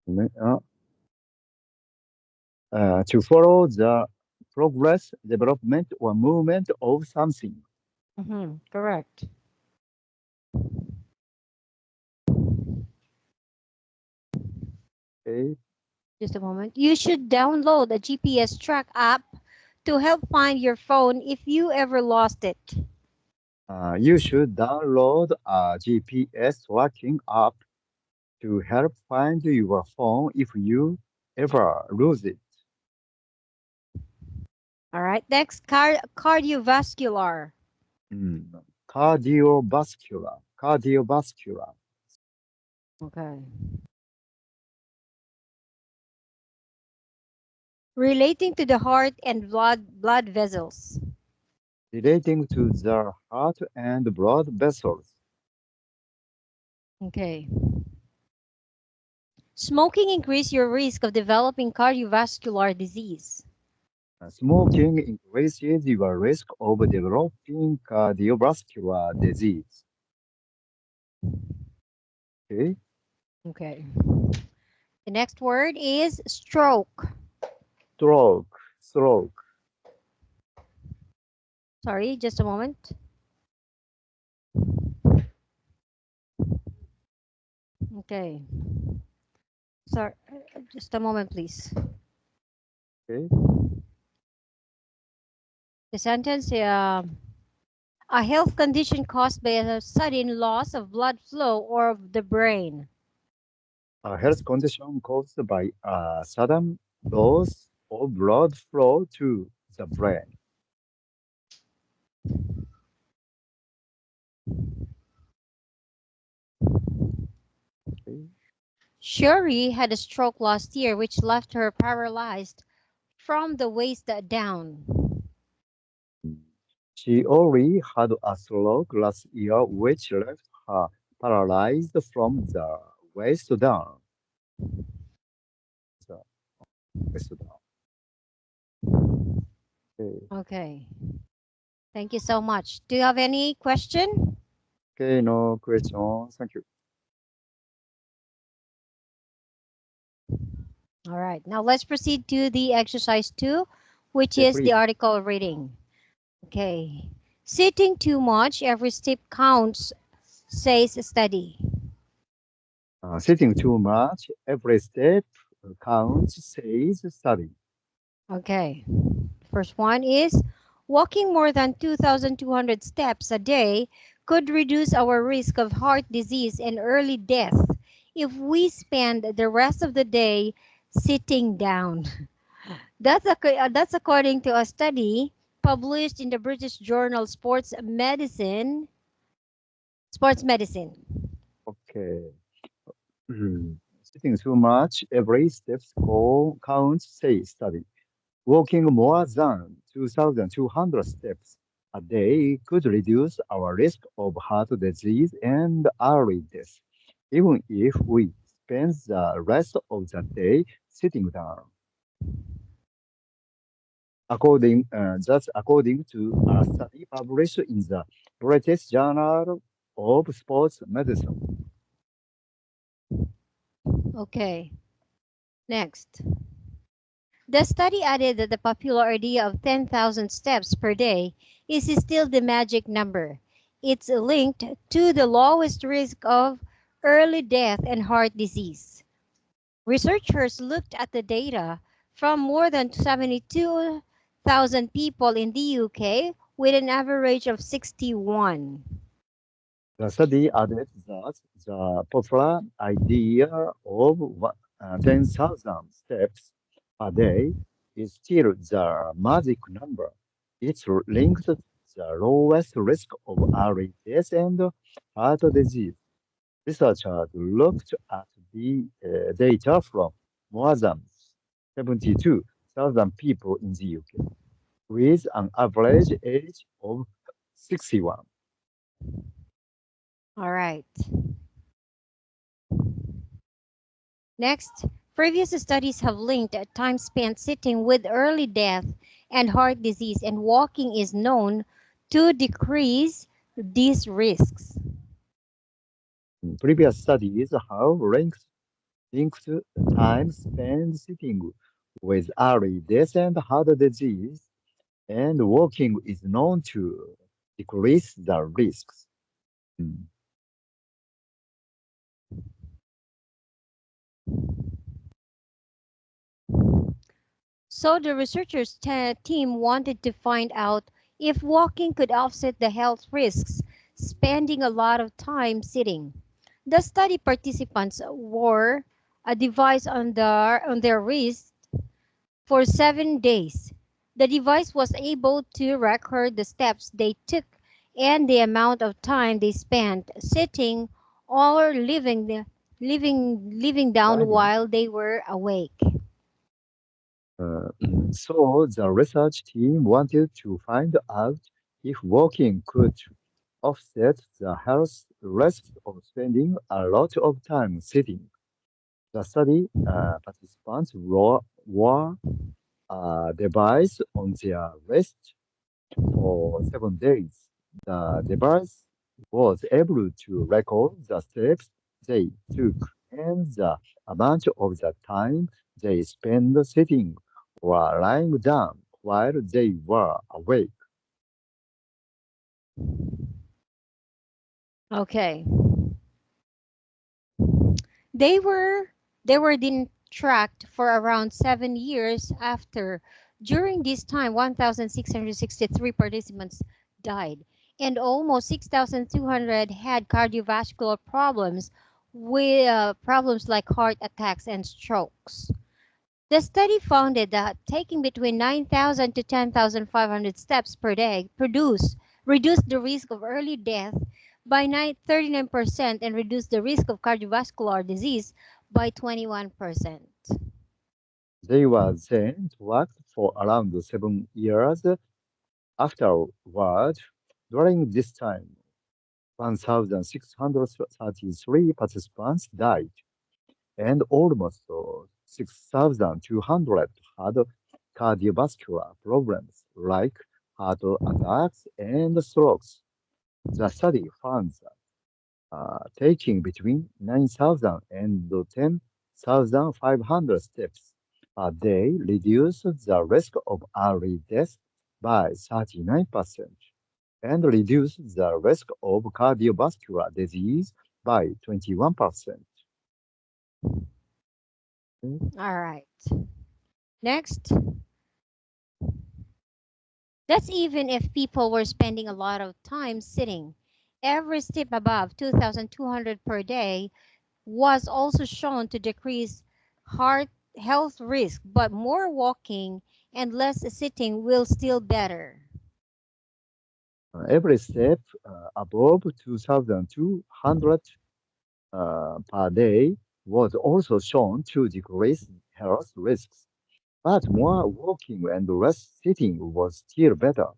To follow the progress, development, or movement of something. Correct. Okay. Just a moment. You should download a GPS track app to help find your phone if you ever lost it. You should download a GPS tracking app to help find your phone if you ever lose it. All right. Next, cardiovascular. Mm. Cardiovascular. Okay. Relating to the heart and blood vessels. Relating to the heart and blood vessels. Okay. Smoking increase your risk of developing cardiovascular disease. Smoking increases your risk of developing cardiovascular disease. Okay. Okay. The next word is stroke. Stroke. Sorry, just a moment. Okay. Sorry, just a moment, please. Okay. The sentence, a health condition caused by a sudden loss of blood flow or of the brain. A health condition caused by a sudden loss of blood flow to the brain. Okay. Shuri had a stroke last year, which left her paralyzed from the waist down. She already had a stroke last year, which left her paralyzed from the waist down. The waist down. Okay. Okay. Thank you so much. Do you have any question? Okay, no question. Thank you. All right. Now let's proceed to the exercise 2, which Okay, is the please. article reading. Okay. Sitting too much, every step counts, says a study. Sitting too much, every step counts, says study. Okay. First one is walking more than 2,200 steps a day could reduce our risk of heart disease and early death if we spend the rest of the day sitting down. That's according to a study published in the British journal Sports Medicine. Okay. Sitting too much, every step counts, says study. Walking more than 2,200 steps a day could reduce our risk of heart disease and early death, even if we spend the rest of the day sitting down. That's according to a study published in the British Journal of Sports Medicine. Okay, next. The study added that the popular idea of 10,000 steps per day is still the magic number. It's linked to the lowest risk of early death and heart disease. Researchers looked at the data from more than 72,000 people in the UK with an average of 61. The study added that the popular idea of 10,000 steps a day is still the magic number. It's linked to the lowest risk of early death and heart disease. Researchers looked at the data from more than 72,000 people in the UK, with an average age of 61. All right. Next, previous studies have linked time spent sitting with early death and heart disease, and walking is known to decrease these risks. Previous studies have linked linked time spent sitting with early death and heart disease, and walking is known to decrease the risks. Mm. So the researchers team wanted to find out if walking could offset the health risks, spending a lot of time sitting. The study participants wore a device on their wrist for 7 days. The device was able to record the steps they took and the amount of time they spent sitting or living down Right. while they were awake. So the research team wanted to find out if walking could offset the health risks of spending a lot of time sitting. The study participants wore a device on their wrist for 7 days. The device was able to record the steps they took and the amount of the time they spent sitting or lying down while they were awake. Okay. They were they were then tracked for around 7 years after. During this time, 1,663 participants died, and almost 6,200 had cardiovascular problems, with problems like heart attacks and strokes. The study found that taking between 9,000 to 10,500 steps per day reduced the risk of early death by 39% and reduced the risk of cardiovascular disease by 21%. They were then tracked for around 7 years afterward. During this time, 1,633 participants died, and almost 6,200 had cardiovascular problems like heart attacks and strokes. The study found that taking between 9,000 and 10,500 steps a day reduced the risk of early death by 39% and reduced the risk of cardiovascular disease by 21%. All right. Next, that's even if people were spending a lot of time sitting. Every step above 2,200 per day was also shown to decrease heart health risk, but more walking and less sitting will still better. Every step above 2,200 per day was also shown to decrease health risks, but more walking and less sitting was still better.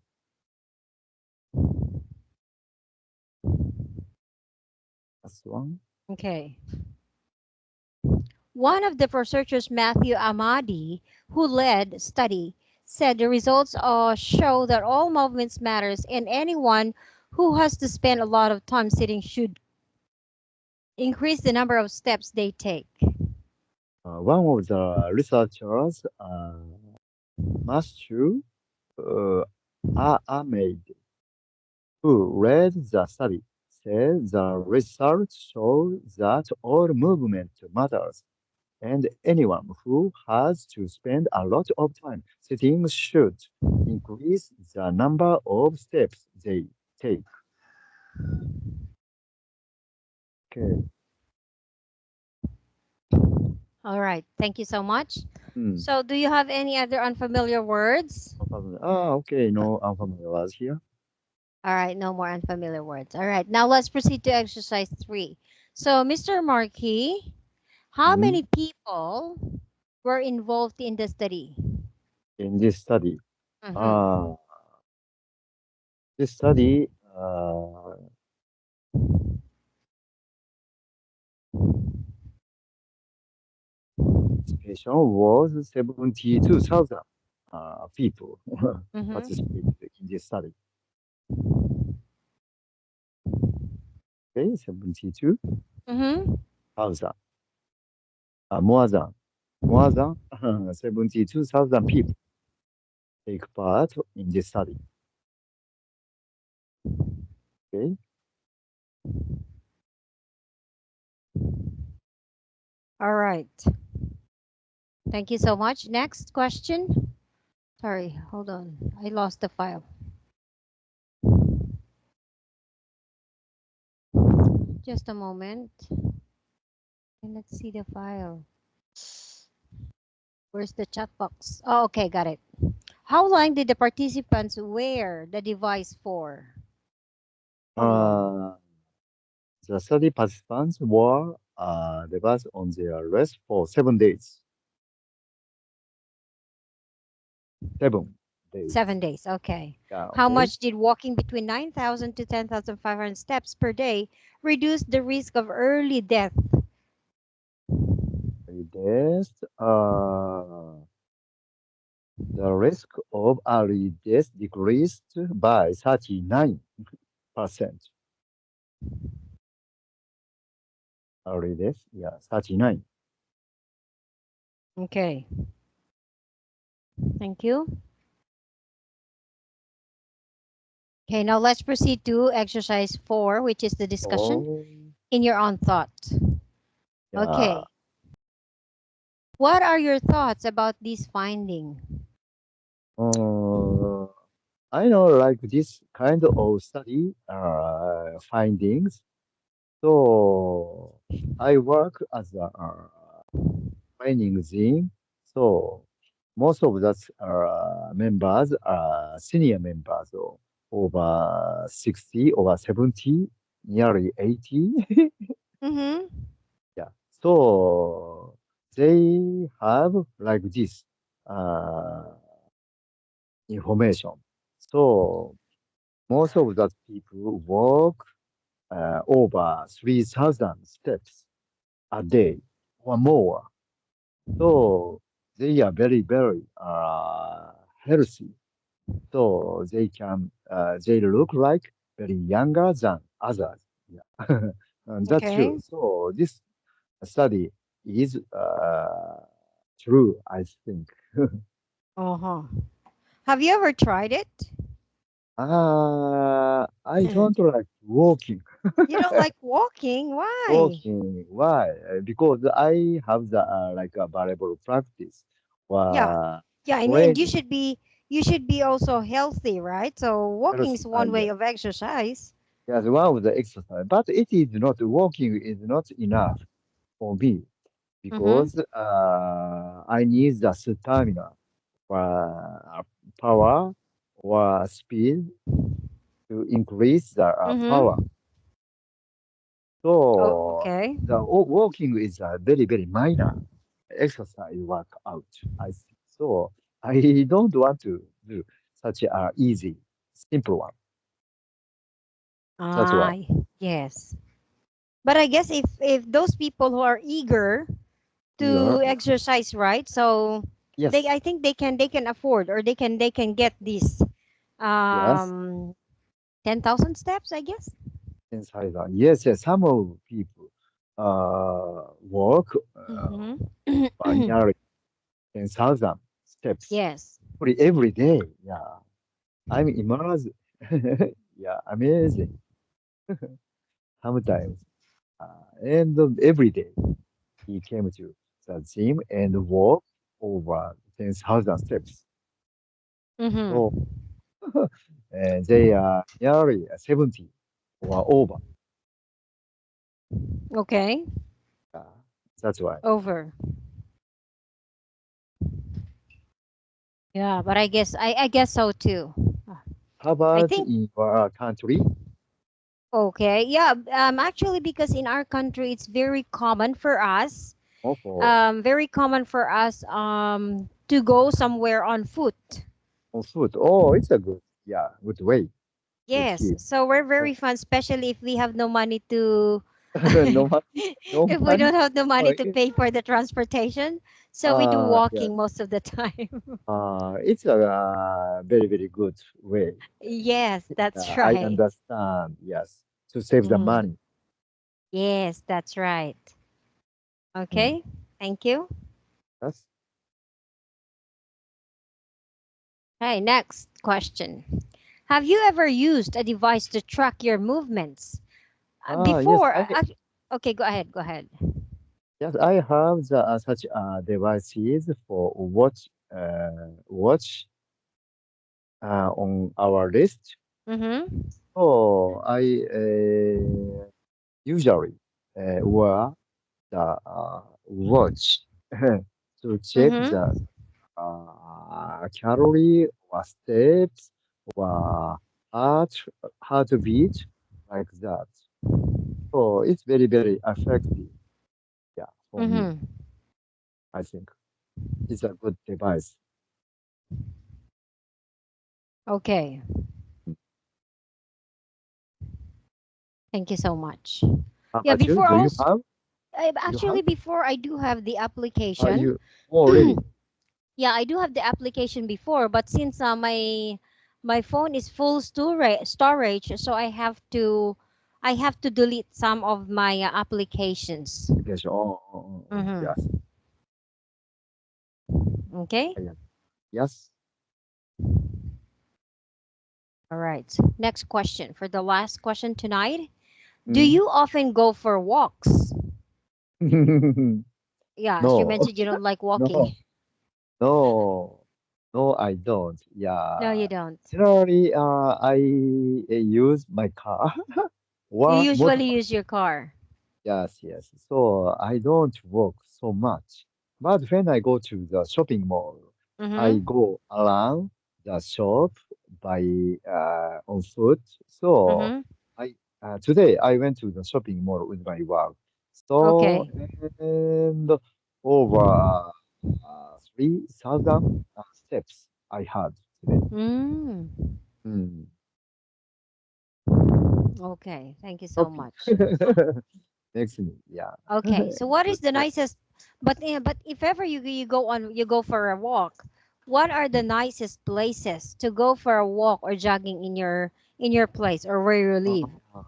That's one. Okay. One of the researchers, Matthew Amadi, who led study, said the results show that all movements matters and anyone who has to spend a lot of time sitting should increase the number of steps they take. One of the researchers, Matthew uh, Ahmed, who led the study, said the research shows that all movement matters, and anyone who has to spend a lot of time sitting should increase the number of steps they take. Okay. All right, thank you so much. Hmm. So, do you have any other unfamiliar words? Unfamiliar. Ah, okay. No unfamiliar words here. All right, no more unfamiliar words. All right, now let's proceed to exercise 3. So, Mr. Markey, how Mhm. many people were involved in the study? In this study, Mm-hmm. uh, this study uh, participation was 72,000 people Mm-hmm. participated in this study. Okay, 72,000. Mm-hmm. more than 72,000 people take part in this study. Okay. All right. Thank you so much. Next question. Sorry, hold on. I lost the file. Just a moment. And let's see the file. Where's the chat box? Oh, okay, got it. How long did the participants wear the device for? Uh, the study participants were device on their rest for 7 days. 7 days. 7 days, okay. Yeah, How okay. much did walking between 9,000 to 10,500 steps per day reduce the risk of early death? Death, the risk of early death decreased by 39%. Early death, yeah, 39. Okay, thank you. Okay, now let's proceed to exercise 4, which is the discussion Oh, in your own thought. yeah. Okay, what are your thoughts about this finding? Uh, I know like this kind of study findings. So I work as a training team. So most of the members are senior members, so over 60, over 70, nearly 80. Mm-hmm. Yeah. So they have like this uh, information. So most of the people walk over 3,000 steps a day or more. So they are very, very healthy. So they look like very younger than others. Yeah. And that's Okay. true. So this study is true, I think. Uh-huh. Have you ever tried it? I don't like walking. You don't like walking? Why? Walking, why? Because I have the like a variable practice. Yeah. Well, Yeah, and when you should be also healthy, right? So walking is one way yes, of exercise. yes, one of the exercise, but it is not walking is not enough for me Mm-hmm. because I need the stamina, power, or speed to increase the power. Mm-hmm. Oh, So okay. the walking is a very, very minor exercise workout, I think. So I don't want to do such a easy, simple one. That's Ah, why. yes. But I guess if those people who are eager You're, to exercise, right? So they yes, I think they can afford, or they can get these yes, um 10,000 steps, I guess. inside that. Yes, yes. Some of people walk Mm-hmm. nearly 10,000 steps Yes. every day. Yeah, I'm immersed. Yeah, amazing. Sometimes, and every day he came to the gym and walk over 10,000 steps. So, Mm-hmm. and they are nearly 70 or over. Okay. Uh, that's why. Over. Yeah, but I guess so too. How I about think in your country? okay. Yeah, actually because in our country it's very common for us, Also, to go somewhere on foot. on foot. Oh, it's a good, yeah, good way to Yes, keep. so we're very Oh, fun, especially if we have no money to no money, no if we money. don't have the Oh, money to pay for the transportation. So we do yeah. walking most of the time. It's a very, very good way. Yes, that's I right. understand. Yes, to save the Hmm. money. Yes, that's right. Mm. Okay. Thank you. Yes. Okay, next question. Have you ever used a device to track your movements? Yes, Before, okay, go ahead, go ahead. yes, I have such devices for watch on our list. Mm-hmm. So I usually wear the watch to check the Mm-hmm. calorie or steps or heart heartbeat like that. So it's very very effective. Yeah, for me, Mm-hmm. I think it's a good device. Okay, Mm. thank you so much. How Yeah, about you? before Do you also, have? You have? actually, before I do have the application. You? Oh, really? Yeah, I do have the application before, but since my phone is full storage, so I have to delete some of my applications. Application. Yes. Mm-hmm. Okay. Yeah. Yes. All right. Next question for the last question tonight. Do Mm. you often go for walks? Yeah, as you No, mentioned, you don't like walking. no, no, no, I don't. No, Yeah. you don't. Generally, I use my car. You One usually motorbike. use your car. Yes, yes. So I don't walk so much. But when I go to the shopping mall, I Mm-hmm. go around the shop by on foot. So Mm-hmm. I today I went to the shopping mall with my wife. So Okay. and over 3,000 steps I had today. Mm. Mm. Okay. Thank you so Shopping much. makes me, yeah. Okay, so what is Good the friend. nicest? But if ever you go for a walk, what are the Mm. nicest places to go for a walk or jogging in your place or where you live? Uh,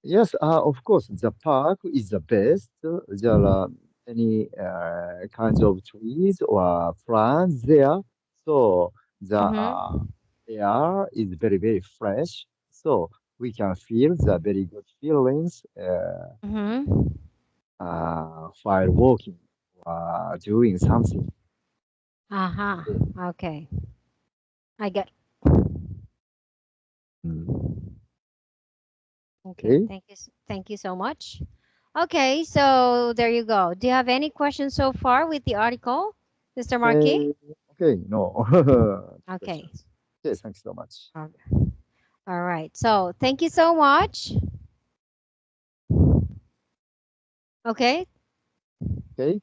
Yes, of course, the park is the best. There are many kinds of trees or plants there. So the Mm-hmm. air is very, very fresh. So we can feel the very good feelings Mm-hmm. while walking or doing something. Uh-huh. Okay. I get. Mm. Okay. Okay. Thank you so much. Okay, so there you go. Do you have any questions so far with the article, Mr. Markey? Okay, no Okay. questions. Okay, thanks so much. All all right. So thank you so much. Okay. Okay.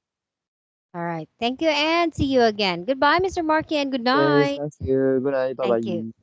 All right. Thank you and see you again. Goodbye, Mr. Markey, and good Okay, night. thank you. Good night. Bye Thank you. bye.